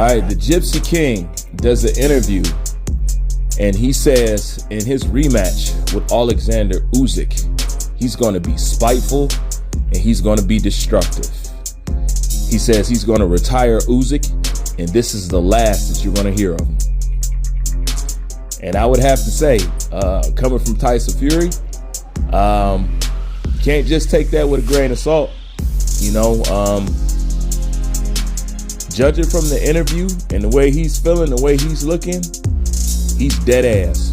right, the Gypsy King does an interview, and he says in his rematch with Alexander Usyk, he's going to be spiteful and he's going to be destructive. He says he's going to retire Usyk, and this is the last that you're going to hear of him. And I would have to say, coming from Tyson Fury, you can't just take that with a grain of salt. You know, judging from the interview and the way he's feeling, the way he's looking, he's dead ass.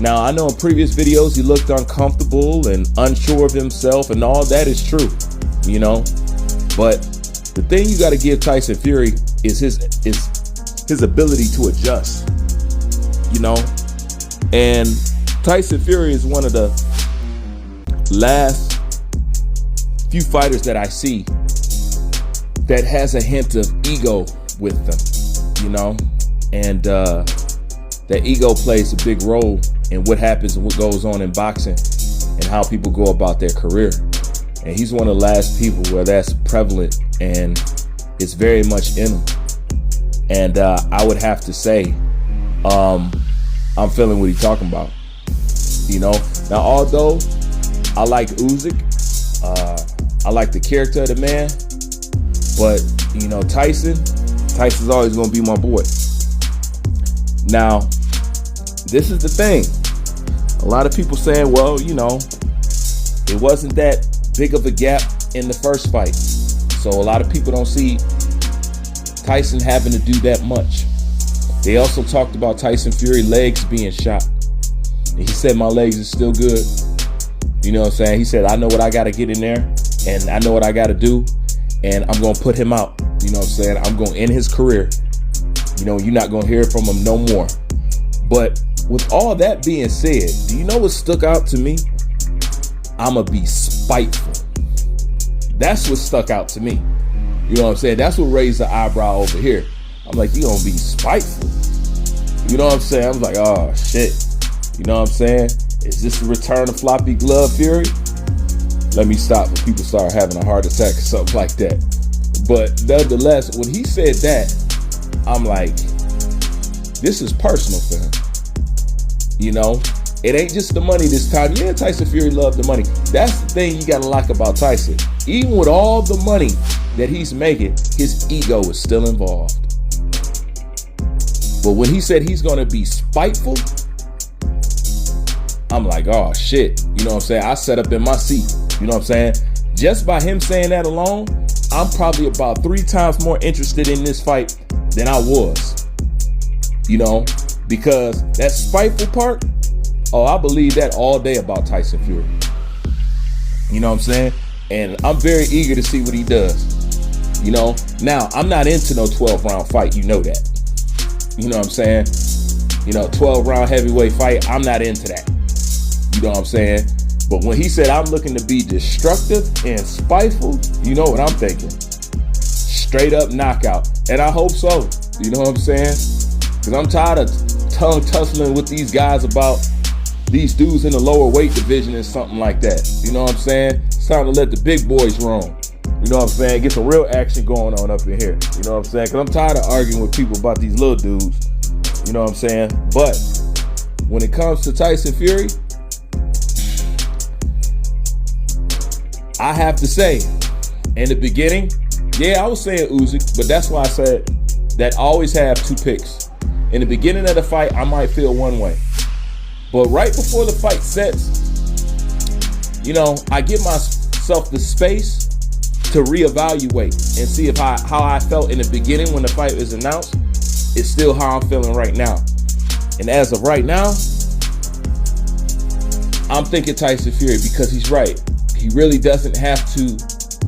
Now, I know in previous videos he looked uncomfortable and unsure of himself, and all that is true, you know. But the thing you got to give Tyson Fury is his ability to adjust, you know. And Tyson Fury is one of the last few fighters that I see that has a hint of ego with them, you know. And that ego plays a big role in what happens and what goes on in boxing and how people go about their career. And he's one of the last people where that's prevalent and it's very much in him. And I would have to say, I'm feeling what he's talking about. You know, now although I like Usyk, I like the character of the man, but you know, Tyson's always gonna be my boy. Now, this is the thing. A lot of people saying, well, you know, it wasn't that big of a gap in the first fight. So a lot of people don't see Tyson having to do that much. They also talked about Tyson Fury legs being shot. And he said, my legs are still good. You know what I'm saying? He said, I know what I got to get in there and I know what I got to do. And I'm going to put him out. You know what I'm saying? I'm going to end his career. You know, you're not going to hear from him no more. But with all that being said, do you know what stuck out to me? I'm going to be spiteful. That's what stuck out to me. You know what I'm saying? That's what raised the eyebrow over here. I'm like, you going to be spiteful. You know what I'm saying? I'm like, oh, shit. You know what I'm saying? Is this the return of floppy glove Fury? Let me stop when people start having a heart attack or something like that. But nonetheless, when he said that, I'm like, this is personal for him. You know, it ain't just the money this time. Yeah, Tyson Fury loved the money. That's the thing you gotta like about Tyson. Even with all the money that he's making, his ego is still involved. But when he said he's gonna be spiteful, I'm like, oh shit. You know what I'm saying? I sat up in my seat. You know what I'm saying? Just by him saying that alone, I'm probably about 3 times more interested in this fight than I was. You know, because that spiteful part, oh, I believe that all day about Tyson Fury. You know what I'm saying? And I'm very eager to see what he does. You know, now I'm not into no 12-round fight. You know that. You know what I'm saying? You know, 12-round heavyweight fight, I'm not into that. You know what I'm saying? But when he said I'm looking to be destructive and spiteful, you know what I'm thinking. Straight up knockout. And I hope so. You know what I'm saying? Because I'm tired of tongue tussling with these guys about these dudes in the lower weight division and something like that. You know what I'm saying? It's time to let the big boys roam. You know what I'm saying? Get some real action going on up in here. You know what I'm saying? Because I'm tired of arguing with people about these little dudes. You know what I'm saying? But when it comes to Tyson Fury, I have to say, in the beginning, yeah, I was saying Usyk, but that's why I said that I always have 2 picks. In the beginning of the fight, I might feel one way. But right before the fight sets, you know, I give myself the space to reevaluate and see if how I felt in the beginning when the fight was announced is still how I'm feeling right now. And as of right now, I'm thinking Tyson Fury because he's right. He really doesn't have to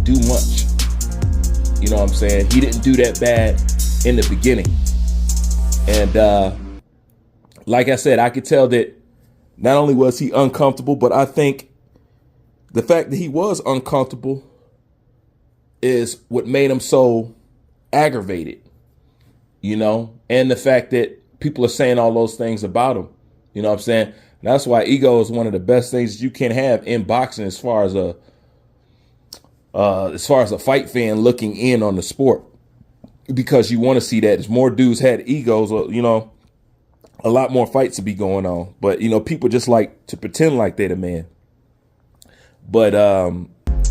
do much. You know what I'm saying? He didn't do that bad in the beginning. And like I said, I could tell that not only was he uncomfortable, but I think the fact that he was uncomfortable is what made him so aggravated, you know, and the fact that people are saying all those things about him. You know what I'm saying? That's why ego is one of the best things you can have in boxing as far as a fight fan looking in on the sport. because you want to see that. As more dudes had egos, you know, a lot more fights to be going on. But, you know, people just like to pretend like they're the man. But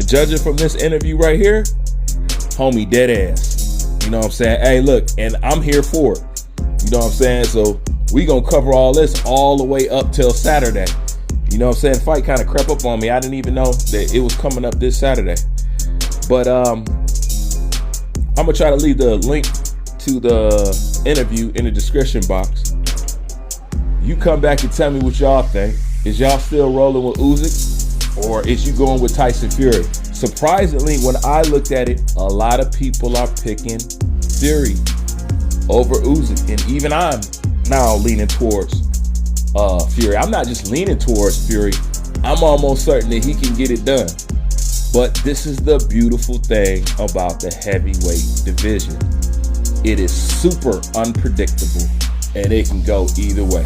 judging from this interview right here, homie, dead ass. You know what I'm saying? Hey, look, and I'm here for it. You know what I'm saying? So we gonna cover all this all the way up till Saturday. You know what I'm saying? Fight kind of crept up on me. I didn't even know that it was coming up this Saturday. But I'm gonna try to leave the link to the interview in the description box. You come back and tell me what y'all think. Is y'all still rolling with Usyk, or is you going with Tyson Fury? Surprisingly, when I looked at it, a lot of people are picking Fury over Usyk, and even I'm now leaning towards Fury. I'm not just leaning towards Fury. I'm almost certain that he can get it done. But this is the beautiful thing about the heavyweight division. It is super unpredictable, and it can go either way.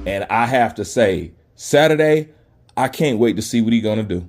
And I have to say, Saturday, I can't wait to see what he's going to do.